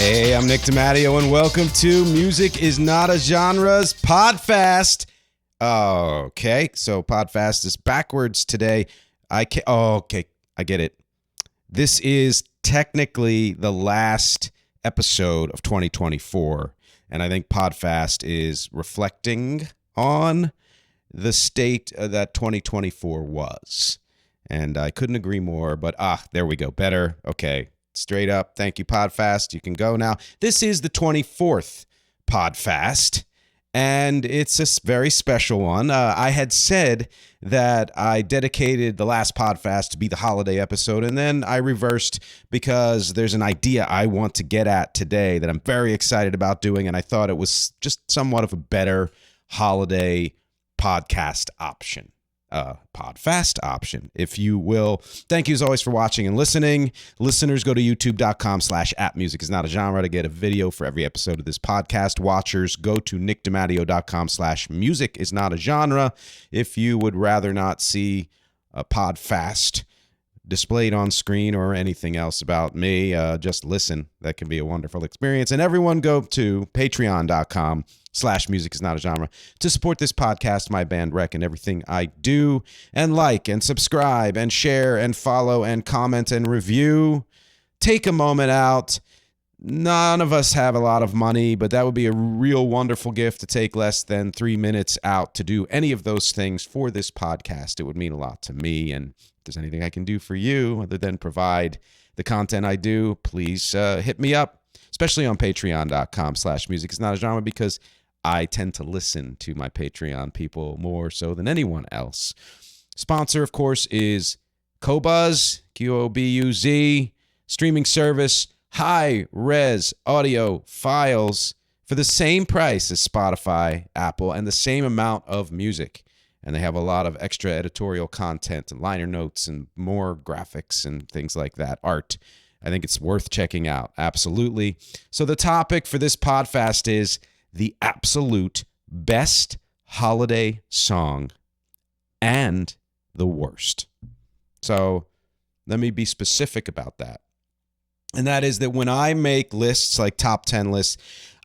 Hey, I'm Nick DiMatteo, and welcome to Music is Not a Genre's PODFAST. Okay, so PODFAST is backwards today. I get it. This is technically the last episode of 2024, and I think PODFAST is reflecting on the state that 2024 was. And I couldn't agree more, but there we go. Better. Okay. Straight up. Thank you, PODFAST. You can go now. This is the 24th PODFAST, and it's a very special one. I had said that I dedicated the last PODFAST to be the holiday episode, and then I reversed because there's an idea I want to get at today that I'm very excited about doing, and I thought it was just somewhat of a better holiday podcast option. PODFAST option, if you will. Thank you as always for watching and listening. Listeners, go to youtube.com/@musicisnotagenre to get a video for every episode of this podcast. Watchers, go to nickdimatteo.com/musicisnotagenre if you would rather not see a PODFAST displayed on screen or anything else about me. Just listen. That can be a wonderful experience. And everyone go to patreon.com/musicisnotagenre to support this podcast, my band Rec, and everything I do, and like and subscribe and share and follow and comment and review. Take a moment out. None of us have a lot of money, but that would be a real wonderful gift to take less than 3 minutes out to do any of those things for this podcast. It would mean a lot to me, and if there's anything I can do for you other than provide the content I do, please hit me up, especially on patreon.com/musicisnotagenre, because I tend to listen to my Patreon people more so than anyone else. Sponsor, of course, is Qobuz, Qobuz, streaming service, high-res audio files for the same price as Spotify, Apple, and the same amount of music. And they have a lot of extra editorial content and liner notes and more graphics and things like that, art. I think it's worth checking out, absolutely. So the topic for this PODFAST is the absolute best holiday song and the worst. So let me be specific about that. And that is that when I make lists, like top 10 lists,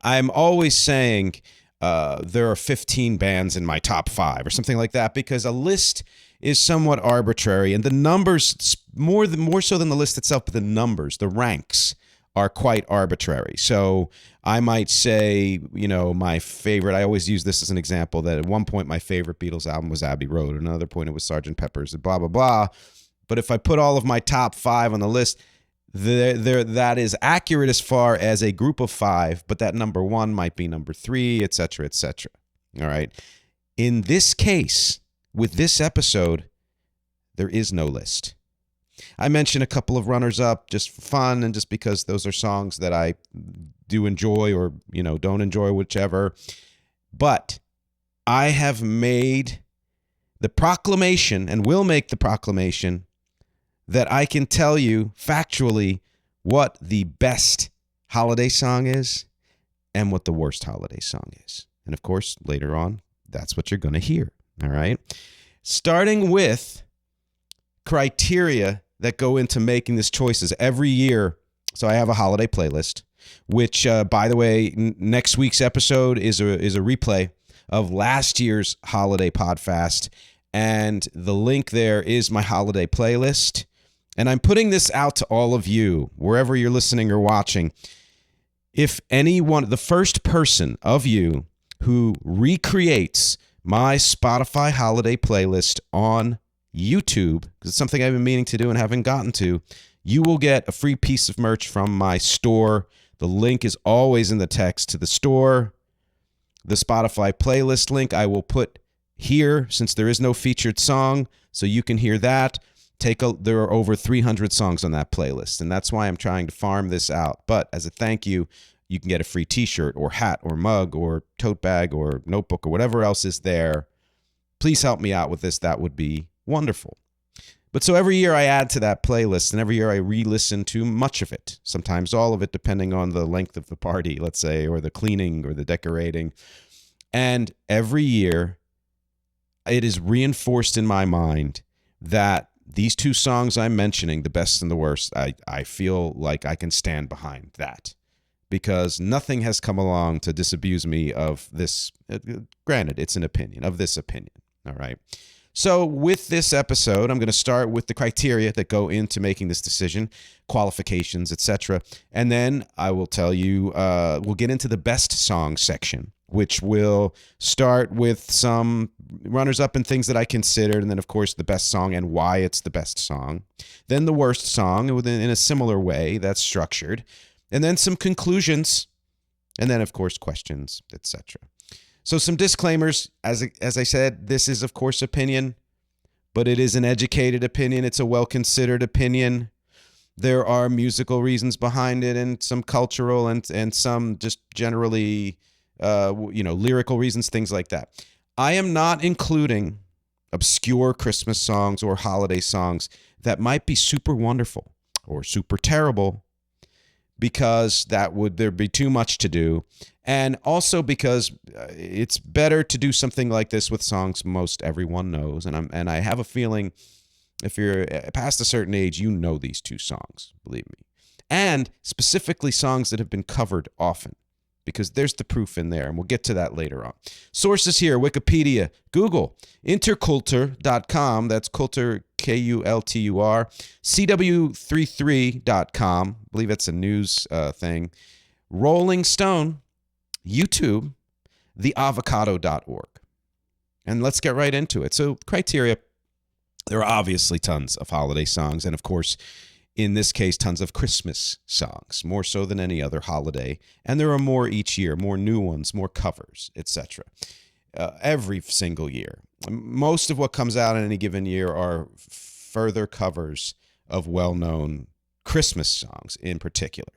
I'm always saying there are 15 bands in my top 5 or something like that, because a list is somewhat arbitrary, and the numbers, more so than the list itself, but the numbers, the ranks, are quite arbitrary. So I might say, my favorite, I always use this as an example, that at one point my favorite Beatles album was Abbey Road, at another point it was Sgt. Pepper's, and blah, blah, blah. But if I put all of my top 5 on the list, that is accurate as far as a group of 5, but that number 1 might be number 3, etc., etc. All right. In this case, with this episode, there is no list. I mentioned a couple of runners-up just for fun and just because those are songs that I do enjoy or, don't enjoy, whichever. But I have made the proclamation and will make the proclamation that I can tell you factually what the best holiday song is and what the worst holiday song is. And of course, later on, that's what you're going to hear. All right. Starting with criteria that go into making these choices every year. So I have a holiday playlist, which, by the way, next week's episode is a replay of last year's holiday PODFAST. And the link there is my holiday playlist. And I'm putting this out to all of you, wherever you're listening or watching. If anyone, the first person of you who recreates my Spotify holiday playlist on YouTube, because it's something I've been meaning to do and haven't gotten to, you will get a free piece of merch from my store. The link is always in the text to the store. The Spotify playlist link I will put here since there is no featured song, so you can hear that. There are over 300 songs on that playlist, and that's why I'm trying to farm this out. But as a thank you, you can get a free t-shirt or hat or mug or tote bag or notebook or whatever else is there. Please help me out with this. That would be wonderful. But so every year I add to that playlist, and every year I re-listen to much of it, sometimes all of it, depending on the length of the party, let's say, or the cleaning or the decorating. And every year it is reinforced in my mind that these two songs I'm mentioning, the best and the worst, I feel like I can stand behind that. because nothing has come along to disabuse me of this. Granted, it's an opinion, of this opinion. All right. So with this episode, I'm going to start with the criteria that go into making this decision, qualifications, etc. And then I will tell you, we'll get into the best song section, which will start with some runners-up and things that I considered, and then, of course, the best song and why it's the best song. Then the worst song in a similar way that's structured. And then some conclusions, and then, of course, questions, etc. So some disclaimers. As I said, this is, of course, opinion, but it is an educated opinion. It's a well-considered opinion. There are musical reasons behind it and some cultural and some just generally, lyrical reasons, things like that. I am not including obscure Christmas songs or holiday songs that might be super wonderful or super terrible, because there'd be too much to do. And also because it's better to do something like this with songs most everyone knows. And I have a feeling if you're past a certain age, you know these two songs, believe me. And specifically songs that have been covered often, because there's the proof in there, and we'll get to that later on. Sources here: Wikipedia, Google, interculture.com, that's culture, Kultur, CW33.com, I believe it's a news thing, Rolling Stone, YouTube, theavocado.org. And let's get right into it. So criteria, there are obviously tons of holiday songs, and of course, in this case, tons of Christmas songs, more so than any other holiday. And there are more each year, more new ones, more covers, etc. Every single year. Most of what comes out in any given year are further covers of well-known Christmas songs in particular.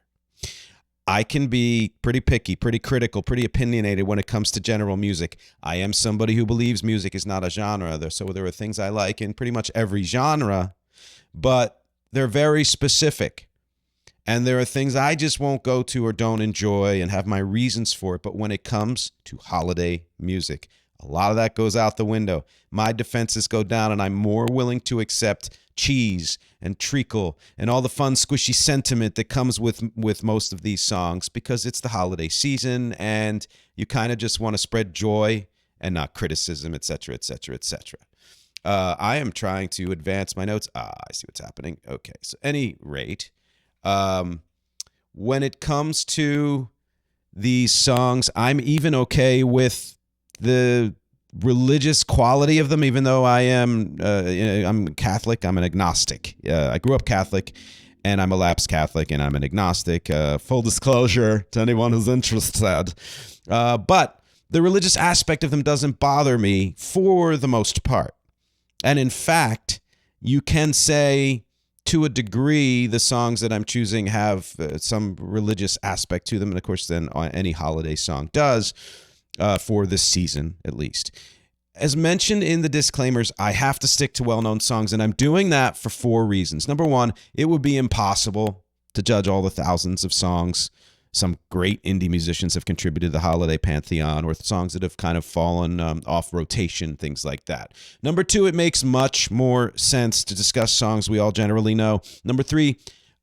I can be pretty picky, pretty critical, pretty opinionated when it comes to general music. I am somebody who believes music is not a genre, so there are things I like in pretty much every genre, but they're very specific, and there are things I just won't go to or don't enjoy and have my reasons for it. But when it comes to holiday music, a lot of that goes out the window. My defenses go down, and I'm more willing to accept cheese and treacle and all the fun, squishy sentiment that comes with most of these songs, because it's the holiday season, and you kind of just want to spread joy and not criticism, etc., etc., etc. I am trying to advance my notes. I see what's happening. Okay, so any rate, when it comes to these songs, I'm even okay with the religious quality of them, even though I'm Catholic. I'm an agnostic. I grew up Catholic, and I'm a lapsed Catholic, and I'm an agnostic. Full disclosure to anyone who's interested. But the religious aspect of them doesn't bother me for the most part. And in fact, you can say to a degree the songs that I'm choosing have some religious aspect to them. And of course, then any holiday song does, for this season at least. As mentioned in the disclaimers, I have to stick to well-known songs, and I'm doing that for 4 reasons. Number one, it would be impossible to judge all the thousands of songs. Some great indie musicians have contributed to the holiday pantheon, or songs that have kind of fallen off rotation, things like that. Number 2, it makes much more sense to discuss songs we all generally know. Number 3,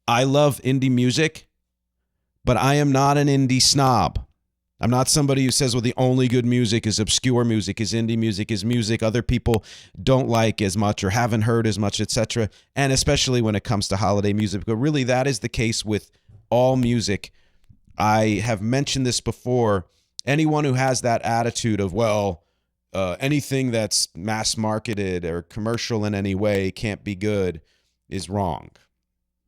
I love indie music, but I am not an indie snob. I'm not somebody who says, well, the only good music is obscure music, is indie music, is music other people don't like as much or haven't heard as much, etc. And especially when it comes to holiday music. But really, that is the case with all music. I have mentioned this before. Anyone who has that attitude of, anything that's mass marketed or commercial in any way can't be good is wrong,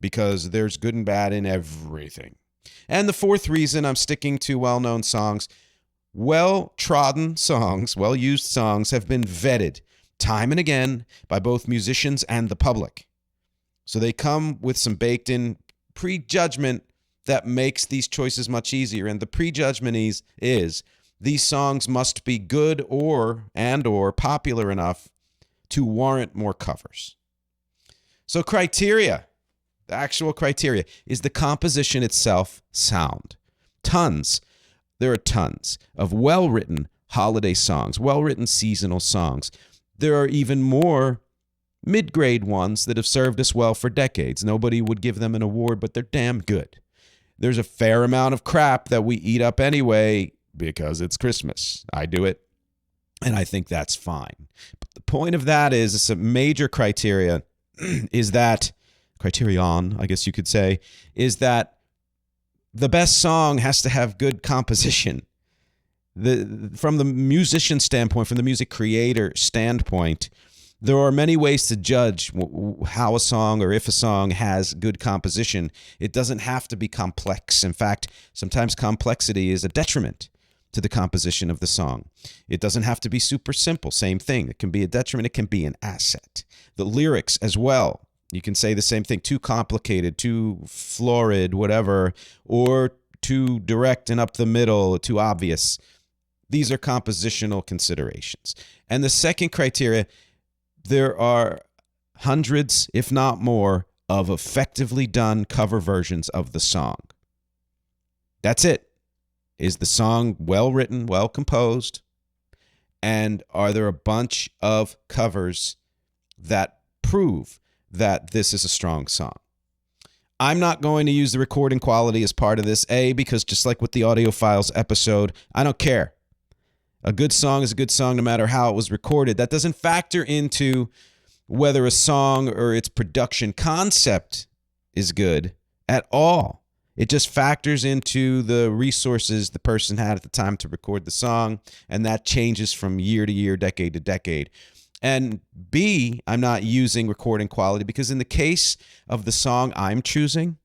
because there's good and bad in everything. And the 4th reason I'm sticking to well-known songs: well-trodden songs, well-used songs have been vetted time and again by both musicians and the public. So they come with some baked-in prejudgment that makes these choices much easier. And the prejudgment is these songs must be good or popular enough to warrant more covers. So criteria, the actual criteria, is the composition itself sound? There are tons of well-written holiday songs, well-written seasonal songs. There are even more mid-grade ones that have served us well for decades. Nobody would give them an award, but they're damn good. There's a fair amount of crap that we eat up anyway because it's Christmas. I do it, and I think that's fine. But the point of that is, it's a major criteria is that, criterion, I guess you could say, is that the best song has to have good composition. From the musician standpoint, from the music creator standpoint, there are many ways to judge how a song or if a song has good composition. It doesn't have to be complex. In fact, sometimes complexity is a detriment to the composition of the song. It doesn't have to be super simple. Same thing. It can be a detriment. It can be an asset. The lyrics as well. You can say the same thing. Too complicated, too florid, whatever, or too direct and up the middle, too obvious. These are compositional considerations. And the second criteria, there are hundreds, if not more, of effectively done cover versions of the song. That's it. Is the song well written, well composed? And are there a bunch of covers that prove that this is a strong song? I'm not going to use the recording quality as part of this, because just like with the Audiophiles episode, I don't care. A good song is a good song no matter how it was recorded. That doesn't factor into whether a song or its production concept is good at all. It just factors into the resources the person had at the time to record the song, and that changes from year to year, decade to decade. And B, I'm not using recording quality because in the case of the song I'm choosing,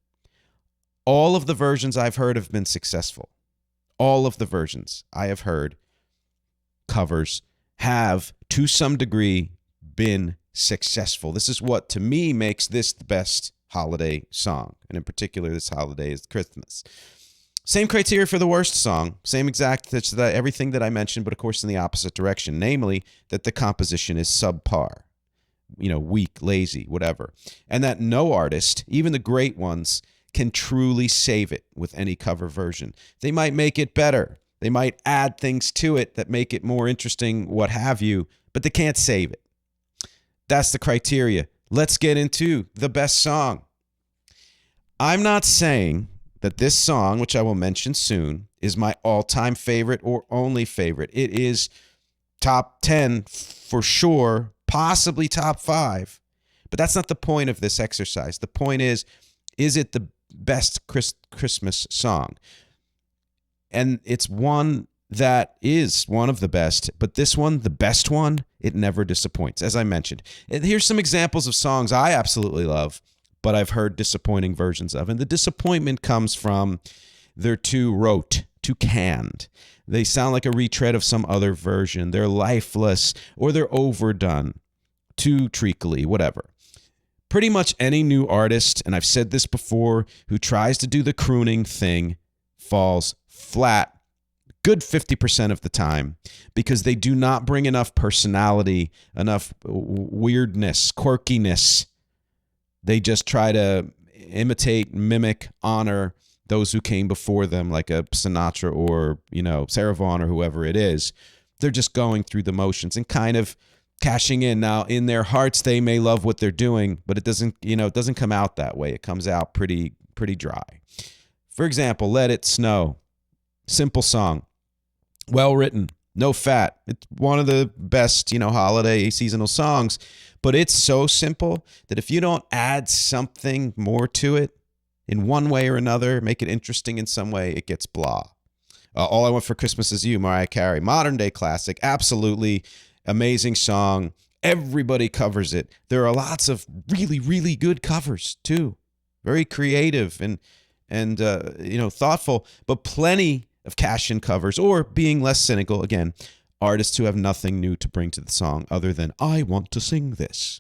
all of the versions I've heard have been successful. All of the versions I have heard, covers, have to some degree been successful. This is what, to me, makes this the best holiday song. And in particular, this holiday is Christmas. Same criteria for the worst song. Same exact, everything that I mentioned, but of course in the opposite direction. Namely, that the composition is subpar. Weak, lazy, whatever. And that no artist, even the great ones, can truly save it with any cover version. They might make it better. They might add things to it that make it more interesting, what have you, but they can't save it. That's the criteria. Let's get into the best song. I'm not saying that this song, which I will mention soon, is my all-time favorite or only favorite. It is top 10 for sure, possibly top 5. But that's not the point of this exercise. The point is it the best Christmas song? And it's one that is one of the best, but this one, the best one, it never disappoints, as I mentioned. And here's some examples of songs I absolutely love, but I've heard disappointing versions of. And the disappointment comes from they're too rote, too canned. They sound like a retread of some other version. They're lifeless, or they're overdone, too treacly, whatever. Pretty much any new artist, and I've said this before, who tries to do the crooning thing falls flat good 50% of the time because they do not bring enough personality, enough weirdness, quirkiness. They just try to imitate, mimic, honor those who came before them, like a Sinatra or, Sarah Vaughan or whoever it is. They're just going through the motions and kind of cashing in. Now, in their hearts, they may love what they're doing, but it doesn't come out that way. It comes out pretty dry. For example, Let It Snow. Simple song. Well written. No fat. It's one of the best, holiday seasonal songs, but it's so simple that if you don't add something more to it in one way or another, make it interesting in some way, it gets blah. All I Want for Christmas Is You, Mariah Carey. Modern day classic. Absolutely amazing song. Everybody covers it. There are lots of really, really good covers too. Very creative and thoughtful, but plenty of cash-in covers, or being less cynical, again, artists who have nothing new to bring to the song other than, I want to sing this.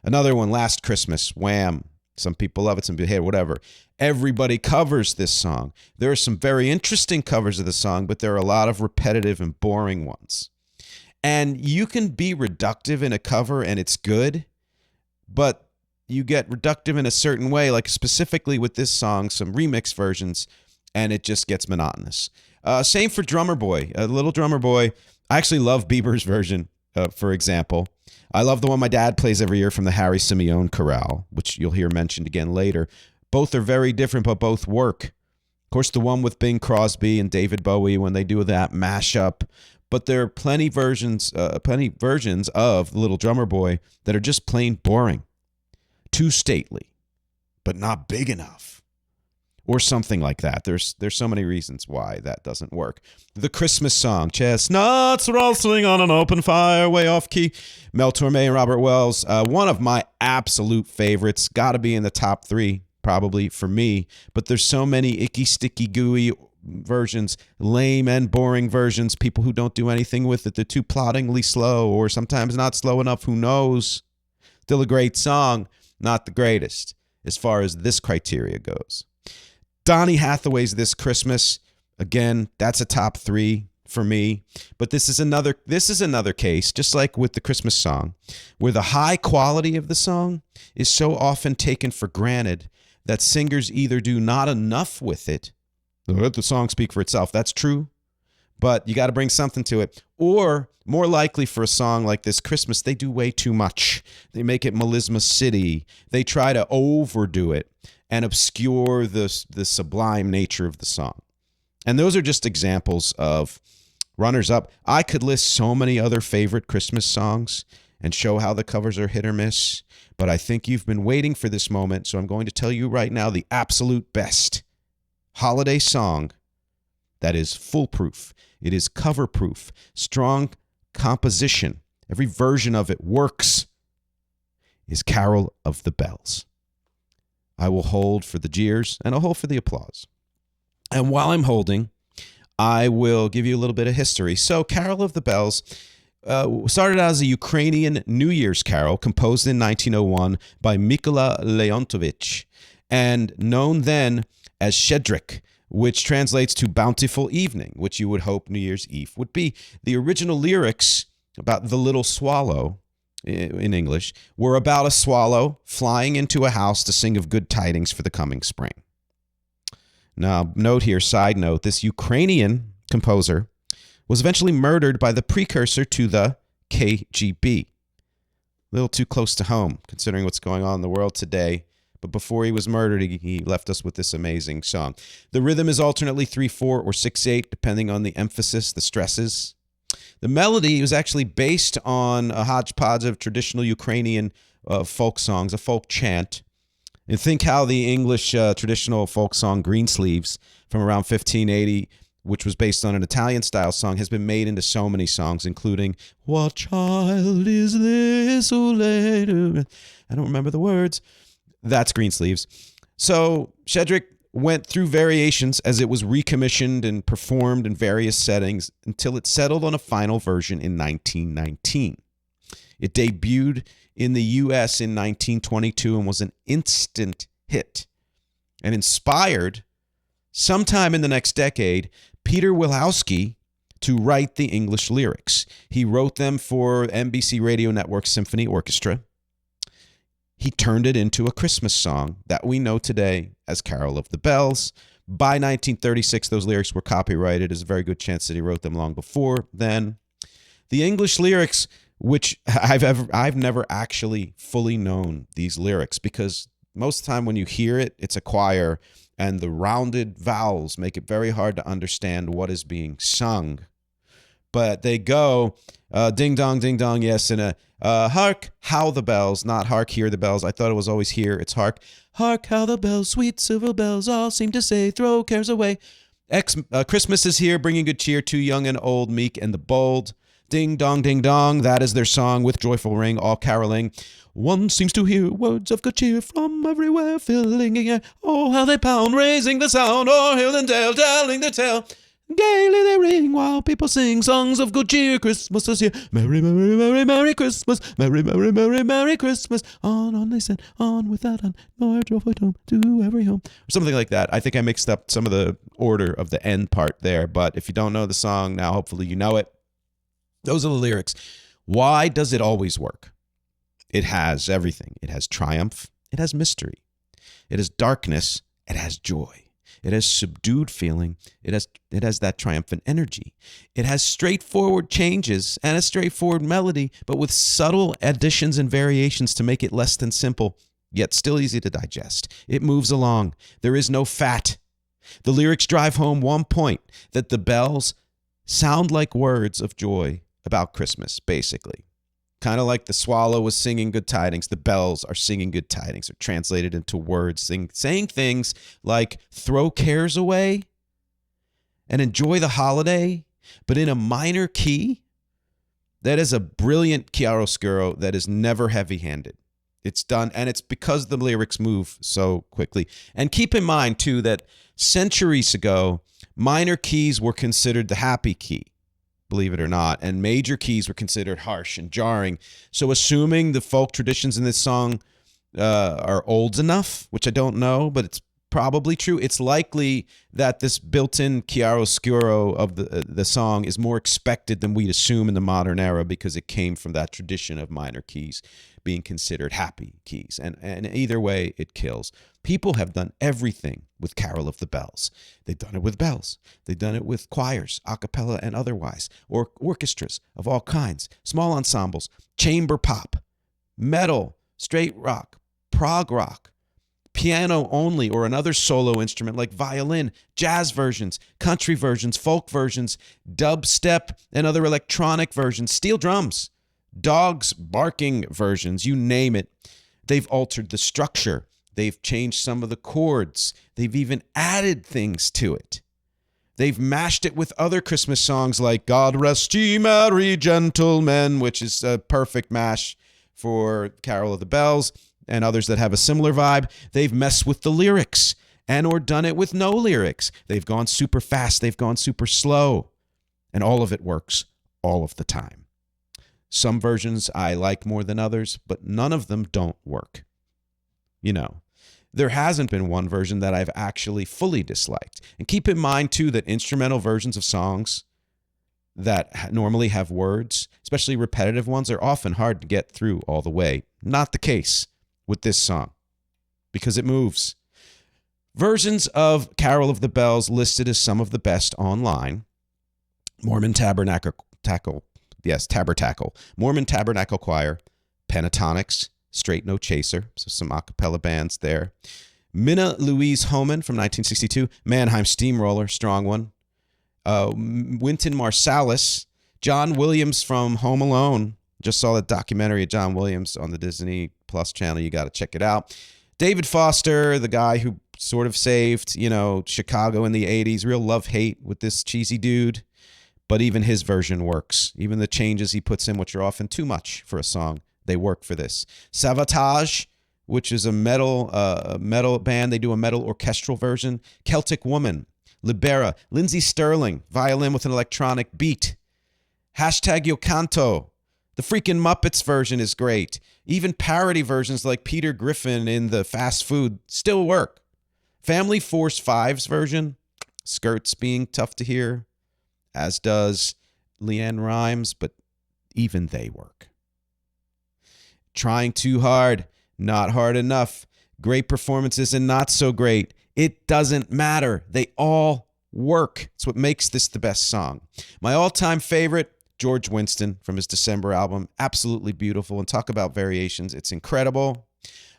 Another one, Last Christmas, Wham. Some people love it, some people hate it, whatever. Everybody covers this song. There are some very interesting covers of the song, but there are a lot of repetitive and boring ones. And you can be reductive in a cover and it's good, but you get reductive in a certain way, like specifically with this song, some remix versions, and it just gets monotonous. Same for Drummer Boy. Little Drummer Boy. I actually love Bieber's version, for example. I love the one my dad plays every year from the Harry Simeone Chorale, which you'll hear mentioned again later. Both are very different, but both work. course, the one with Bing Crosby and David Bowie when they do that mashup. But there are plenty versions of The Little Drummer Boy that are just plain boring, too stately, but not big enough, or something like that. There's so many reasons why that doesn't work. The Christmas song, Chestnuts Roasting on an Open Fire, way off key. Mel Torme and Robert Wells, one of my absolute favorites, got to be in the top 3 probably for me. But there's so many icky, sticky, gooey versions, lame and boring versions, people who don't do anything with it. They're too ploddingly slow, or sometimes not slow enough, who knows. Still a great song, not the greatest as far as this criteria goes. Donny Hathaway's This Christmas, again, that's a top 3 for me. But this is another case, just like with the Christmas song, where the high quality of the song is so often taken for granted that singers either do not enough with it. Let the song speak for itself. That's true, but you got to bring something to it. Or more likely for a song like This Christmas, they do way too much. They make it Melisma City. They try to overdo it and obscure the sublime nature of the song. And those are just examples of runners-up. I could list so many other favorite Christmas songs and show how the covers are hit or miss, but I think you've been waiting for this moment, so I'm going to tell you right now the absolute best holiday song that is foolproof. It is cover-proof, strong composition. Every version of it works. Is Carol of the Bells. I will hold for the jeers and I'll hold for the applause. And while I'm holding, I will give you a little bit of history. So Carol of the Bells started out as a Ukrainian New Year's carol composed in 1901 by Mykola Leontovich and known then as Shedrik, which translates to bountiful evening, which you would hope New Year's Eve would be. The original lyrics about the little swallow in English were about a swallow flying into a house to sing of good tidings for the coming spring. Now, note here, side note, this Ukrainian composer was eventually murdered by the precursor to the KGB. A little too close to home, considering what's going on in the world today. But before he was murdered, he left us with this amazing song. The rhythm is alternately 3/4 or 6/8, depending on the emphasis, the stresses. The melody was actually based on a hodgepodge of traditional Ukrainian folk songs, a folk chant. And think how the English traditional folk song Greensleeves from around 1580, which was based on an Italian-style song, has been made into so many songs, including What Child Is This? Who later? I don't remember the words. That's Greensleeves. So Shedrik went through variations as it was recommissioned and performed in various settings until it settled on a final version in 1919. It debuted in the U.S. in 1922 and was an instant hit and inspired, sometime in the next decade, Peter Wilhowsky to write the English lyrics. He wrote them for NBC Radio Network Symphony Orchestra. He turned it into a Christmas song that we know today as Carol of the Bells. By 1936, those lyrics were copyrighted. There's a very good chance that he wrote them long before then. The English lyrics, which I've never actually fully known these lyrics, because most of the time when you hear it, it's a choir, and the rounded vowels make it very hard to understand what is being sung. But they go ding dong, yes, and hark how the bells, not hark hear the bells. I thought it was always here. It's hark. Hark how the bells, sweet silver bells, all seem to say, throw cares away. Christmas is here, bringing good cheer to young and old, meek and the bold. Ding dong, that is their song with joyful ring, all caroling. One seems to hear words of good cheer from everywhere, filling the air. Oh, how they pound, raising the sound, o'er hill and dale, telling the tale. Gaily they ring while people sing songs of good cheer. Christmas is here. Merry, merry, merry, merry Christmas. Merry, merry, merry, merry Christmas. On they said, on without on, nor drove it home to every home. Or something like that. I think I mixed up some of the order of the end part there, but if you don't know the song now, hopefully you know it. Those are the lyrics. Why does it always work? It has everything. It has triumph. It has mystery. It has darkness. It has joy. It has subdued feeling. It has that triumphant energy. It has straightforward changes and a straightforward melody, but with subtle additions and variations to make it less than simple, yet still easy to digest. It moves along. There is no fat. The lyrics drive home one point, that the bells sound like words of joy about Christmas, basically. Kind of like the swallow was singing good tidings, the bells are singing good tidings. They're translated into words, saying things like throw cares away and enjoy the holiday, but in a minor key. That is a brilliant chiaroscuro that is never heavy-handed. It's done, and it's because the lyrics move so quickly. And keep in mind, too, that centuries ago, minor keys were considered the happy key, believe it or not, and major keys were considered harsh and jarring. So assuming the folk traditions in this song are old enough, which I don't know, but it's probably true, it's likely that this built-in chiaroscuro of the song is more expected than we'd assume in the modern era, because it came from that tradition of minor keys being considered happy keys. And either way, it kills. People have done everything with Carol of the Bells. They've done it with bells. They've done it with choirs, a cappella and otherwise, or orchestras of all kinds, small ensembles, chamber pop, metal, straight rock, prog rock, piano only, or another solo instrument like violin, jazz versions, country versions, folk versions, dubstep and other electronic versions, steel drums, dogs barking versions, you name it. They've altered the structure. They've changed some of the chords. They've even added things to it. They've mashed it with other Christmas songs like God Rest Ye Merry Gentlemen, which is a perfect mash for Carol of the Bells, and others that have a similar vibe. They've messed with the lyrics and or done it with no lyrics. They've gone super fast. They've gone super slow. And all of it works all of the time. Some versions I like more than others, but none of them don't work. You know, there hasn't been one version that I've actually fully disliked. And keep in mind, too, that instrumental versions of songs that normally have words, especially repetitive ones, are often hard to get through all the way. Not the case with this song, because it moves. Versions of Carol of the Bells listed as some of the best online: Mormon Tabernacle, Mormon Tabernacle Choir, Pentatonics, Straight No Chaser, so some a cappella bands there. Minna Louise Homan from 1962, Mannheim Steamroller, strong one. Wynton Marsalis, John Williams from Home Alone. Just saw the documentary of John Williams on the Disney Plus channel. You got to check it out. David Foster, the guy who sort of saved, Chicago in the 80s. Real love-hate with this cheesy dude. But even his version works. Even the changes he puts in, which are often too much for a song, they work for this. Savatage, which is a metal band. They do a metal orchestral version. Celtic Woman, Libera, Lindsey Sterling, violin with an electronic beat. Hashtag Yo Canto. The freaking Muppets version is great. Even parody versions like Peter Griffin in the fast food still work. Family Force 5's version, skirts being tough to hear, as does Leanne Rimes, but even they work. Trying too hard, not hard enough. Great performances and not so great. It doesn't matter. They all work. It's what makes this the best song. My all-time favorite, George Winston from his December album. Absolutely beautiful. And talk about variations. It's incredible.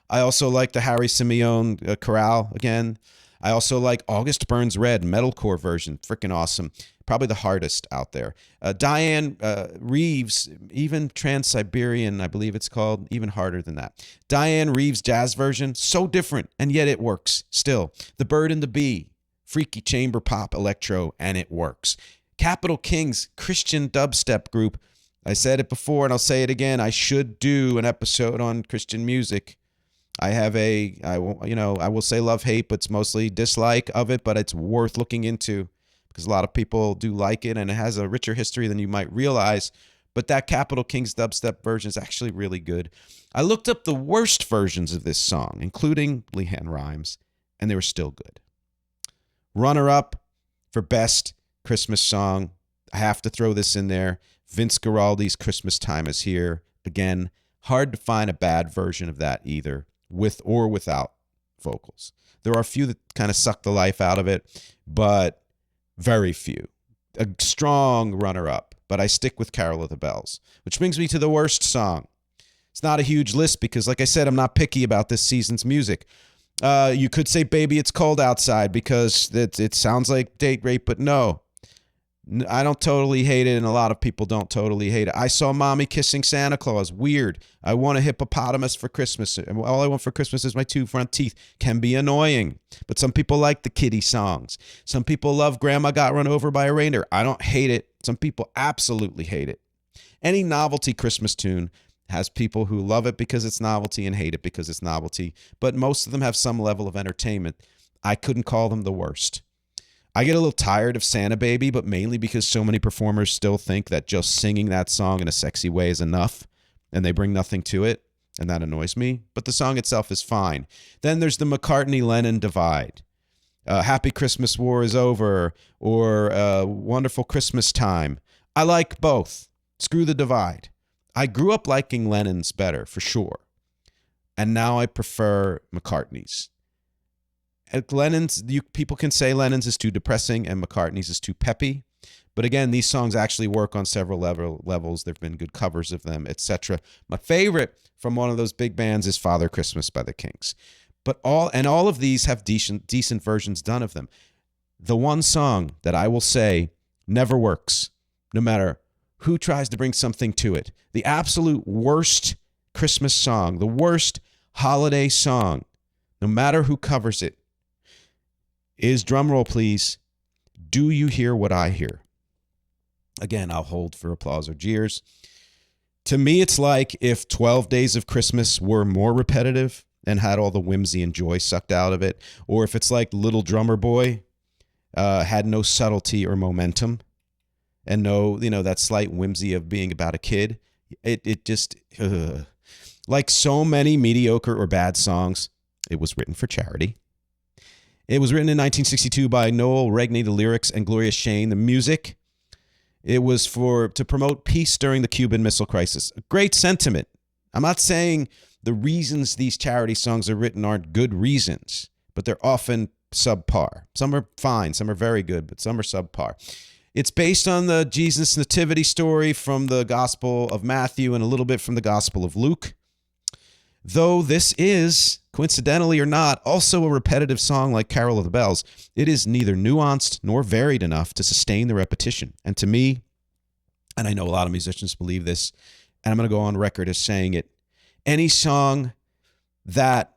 I also like the Harry Simeone chorale again. I also like August Burns Red metalcore version. Freaking awesome. Probably the hardest out there. Diane Reeves, even Trans-Siberian, I believe it's called, even harder than that. Diane Reeves jazz version, so different, and yet it works still. The Bird and the Bee, freaky chamber pop electro, and it works. Capital Kings Christian dubstep group. I said it before and I'll say it again. I should do an episode on Christian music. I will say love-hate, but it's mostly dislike of it, but it's worth looking into because a lot of people do like it and it has a richer history than you might realize. But that Capital Kings dubstep version is actually really good. I looked up the worst versions of this song, including Leanne Rimes, and they were still good. Runner-up for best Christmas song. I have to throw this in there. Vince Guaraldi's Christmas Time Is Here. Again, hard to find a bad version of that either, with or without vocals. There are a few that kind of suck the life out of it, but very few. A strong runner-up, but I stick with Carol of the Bells, which brings me to the worst song. It's not a huge list because, like I said, I'm not picky about this season's music. You could say Baby It's Cold Outside because it sounds like date rape, but no. I don't totally hate it, and a lot of people don't totally hate it. I Saw Mommy Kissing Santa Claus. Weird. I want a hippopotamus for Christmas. And all I want for Christmas is my 2 front teeth. Can be annoying, but some people like the kiddie songs. Some people love Grandma Got Run Over by a Reindeer. I don't hate it. Some people absolutely hate it. Any novelty Christmas tune has people who love it because it's novelty and hate it because it's novelty, but most of them have some level of entertainment. I couldn't call them the worst. I get a little tired of Santa Baby, but mainly because so many performers still think that just singing that song in a sexy way is enough, and they bring nothing to it, and that annoys me. But the song itself is fine. Then there's the McCartney-Lennon divide. Happy Christmas War is Over, or Wonderful Christmas Time. I like both. Screw the divide. I grew up liking Lennon's better, for sure. And now I prefer McCartney's. Lennon's, people can say Lennon's is too depressing and McCartney's is too peppy. But again, these songs actually work on several levels. There have been good covers of them, etc. My favorite from one of those big bands is Father Christmas by the Kinks. But all of these have decent versions done of them. The one song that I will say never works, no matter who tries to bring something to it. The absolute worst Christmas song, the worst holiday song, no matter who covers it, is, drumroll please, Do You Hear What I Hear? Again, I'll hold for applause or jeers. To me, it's like if 12 Days of Christmas were more repetitive and had all the whimsy and joy sucked out of it, or if it's like Little Drummer Boy had no subtlety or momentum and no, that slight whimsy of being about a kid. It just, like so many mediocre or bad songs, it was written for charity. It was written in 1962 by Noel Regney, the lyrics, and Gloria Shane, the music. It was to promote peace during the Cuban Missile Crisis. A great sentiment. I'm not saying the reasons these charity songs are written aren't good reasons, but they're often subpar. Some are fine, some are very good, but some are subpar. It's based on the Jesus nativity story from the Gospel of Matthew and a little bit from the Gospel of Luke. Though this is, coincidentally or not, also a repetitive song like Carol of the Bells, it is neither nuanced nor varied enough to sustain the repetition. And to me, and I know a lot of musicians believe this, and I'm going to go on record as saying it, any song that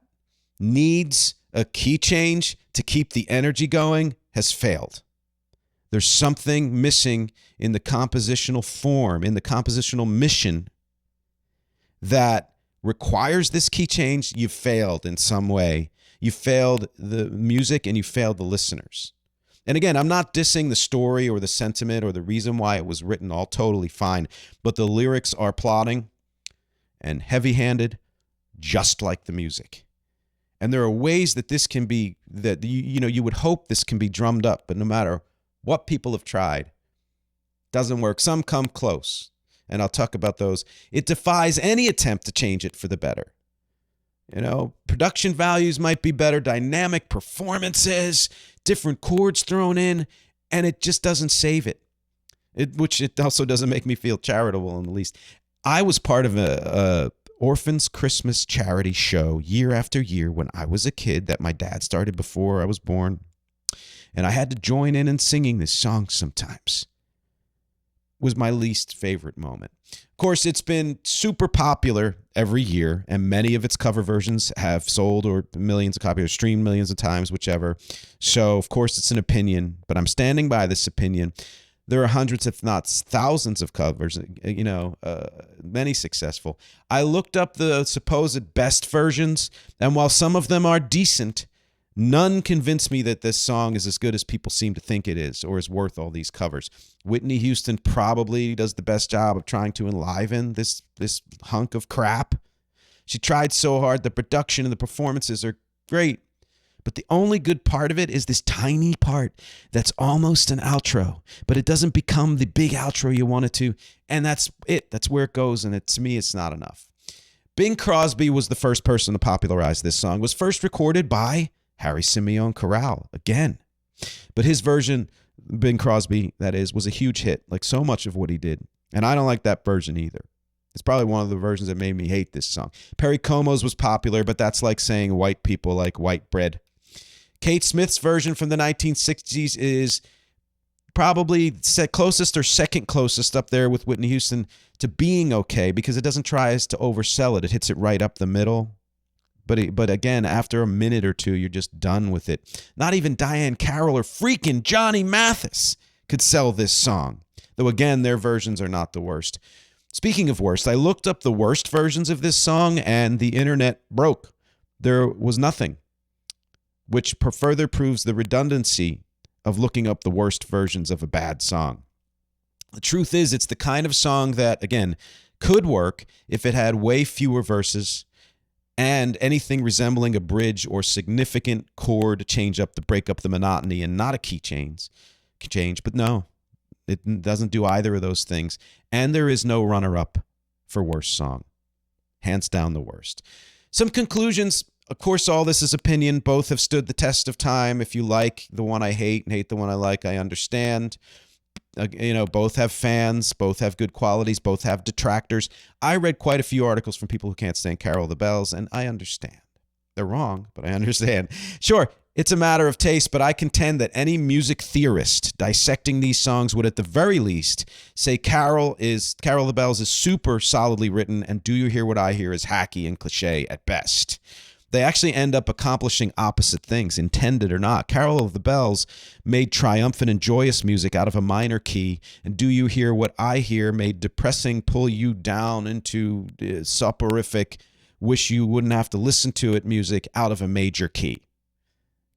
needs a key change to keep the energy going has failed. There's something missing in the compositional form, in the compositional mission that requires this key change. You've failed in some way. You failed the music and you failed the listeners. And again, I'm not dissing the story or the sentiment or the reason why it was written, all totally fine, but the lyrics are plodding and heavy-handed, just like the music. And there are ways that this can be, that you would hope this can be drummed up, but no matter what people have tried, doesn't work. Some come close, and I'll talk about those. It defies any attempt to change it for the better. Production values might be better, dynamic performances, different chords thrown in, and it just doesn't save it. Which it also doesn't make me feel charitable in the least. I was part of a Orphans Christmas charity show year after year when I was a kid that my dad started before I was born. And I had to join in singing this song sometimes. It was my least favorite moment. Of course, it's been super popular every year, and many of its cover versions have sold or millions of copies or streamed millions of times, whichever. So, of course, it's an opinion, but I'm standing by this opinion. There are hundreds, if not thousands of covers, many successful. I looked up the supposed best versions, and while some of them are decent, none convince me that this song is as good as people seem to think it is or is worth all these covers. Whitney Houston probably does the best job of trying to enliven this hunk of crap. She tried so hard. The production and the performances are great. But the only good part of it is this tiny part that's almost an outro, but it doesn't become the big outro you want it to. And that's it. That's where it goes. And to me, it's not enough. Bing Crosby was the first person to popularize this song. It was first recorded by Harry Simeon Corral again. But his version, Bing Crosby, that is, was a huge hit, like so much of what he did. And I don't like that version either. It's probably one of the versions that made me hate this song. Perry Como's was popular, but that's like saying white people like white bread. Kate Smith's version from the 1960s is probably closest or second closest up there with Whitney Houston to being okay, because it doesn't try to oversell it. It hits it right up the middle. But again, after a minute or two, you're just done with it. Not even Diane Carroll or freaking Johnny Mathis could sell this song. Though again, their versions are not the worst. Speaking of worst, I looked up the worst versions of this song and the internet broke. There was nothing, which further proves the redundancy of looking up the worst versions of a bad song. The truth is, it's the kind of song that, again, could work if it had way fewer verses and anything resembling a bridge or significant chord to break up the monotony, and not a key change. But no, it doesn't do either of those things. And there is no runner-up for worst song. Hands down the worst. Some conclusions. Of course, all this is opinion. Both have stood the test of time. If you like the one I hate and hate the one I like, I understand. Both have fans, both have good qualities, both have detractors. I read quite a few articles from people who can't stand Carol of the Bells, and I understand. They're wrong, but I understand. Sure, it's a matter of taste, but I contend that any music theorist dissecting these songs would at the very least say Carol of the Bells is super solidly written, and Do You Hear What I Hear is hacky and cliche at best. They actually end up accomplishing opposite things, intended or not. Carol of the Bells made triumphant and joyous music out of a minor key, and Do You Hear What I Hear made depressing, pull you down into soporific, wish you wouldn't have to listen to it music out of a major key.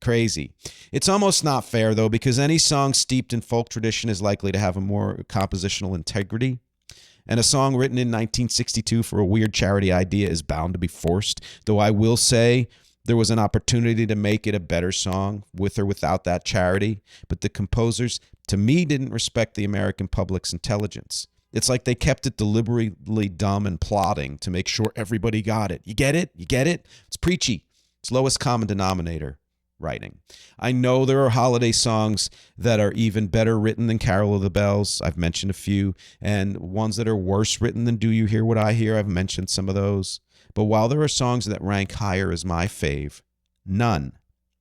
Crazy. It's almost not fair, though, because any song steeped in folk tradition is likely to have a more compositional integrity. And a song written in 1962 for a weird charity idea is bound to be forced, though I will say there was an opportunity to make it a better song with or without that charity. But the composers, to me, didn't respect the American public's intelligence. It's like they kept it deliberately dumb and plodding to make sure everybody got it. You get it? You get it? It's preachy. It's lowest common denominator writing. I know there are holiday songs that are even better written than Carol of the Bells. I've mentioned a few. And ones that are worse written than Do You Hear What I Hear? I've mentioned some of those. But while there are songs that rank higher as my fave, none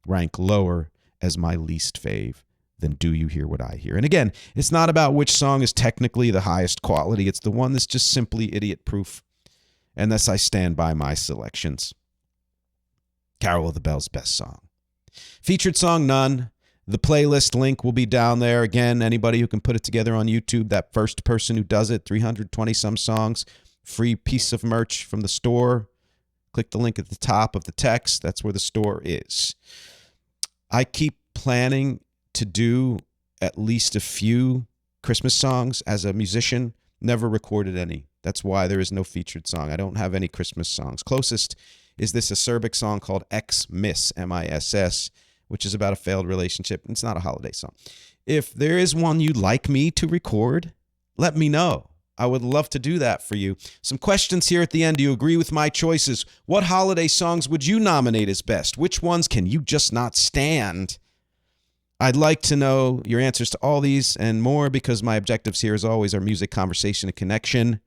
rank lower as my least fave than Do You Hear What I Hear? And again, it's not about which song is technically the highest quality. It's the one that's just simply idiot-proof. And thus I stand by my selections. Carol of the Bells' best song. Featured song, none. The playlist link will be down there. Again, anybody who can put it together on YouTube, that first person who does it, 320-some songs, free piece of merch from the store. Click the link at the top of the text. That's where the store is. I keep planning to do at least a few Christmas songs as a musician. Never recorded any. That's why there is no featured song. I don't have any Christmas songs. Closest is this acerbic song called Xmas, M-I-S-S, which is about a failed relationship. It's not a holiday song. If there is one you'd like me to record, let me know. I would love to do that for you. Some questions here at the end. Do you agree with my choices? What holiday songs would you nominate as best? Which ones can you just not stand? I'd like to know your answers to all these and more, because my objectives here, as always, are music, conversation, and connection.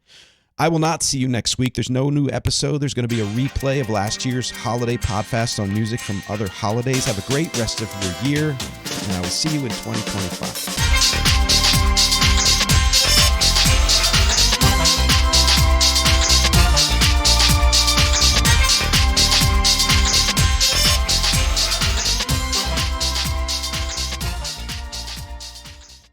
I will not see you next week. There's no new episode. There's going to be a replay of last year's holiday PODFAST on music from other holidays. Have a great rest of your year, and I will see you in 2025.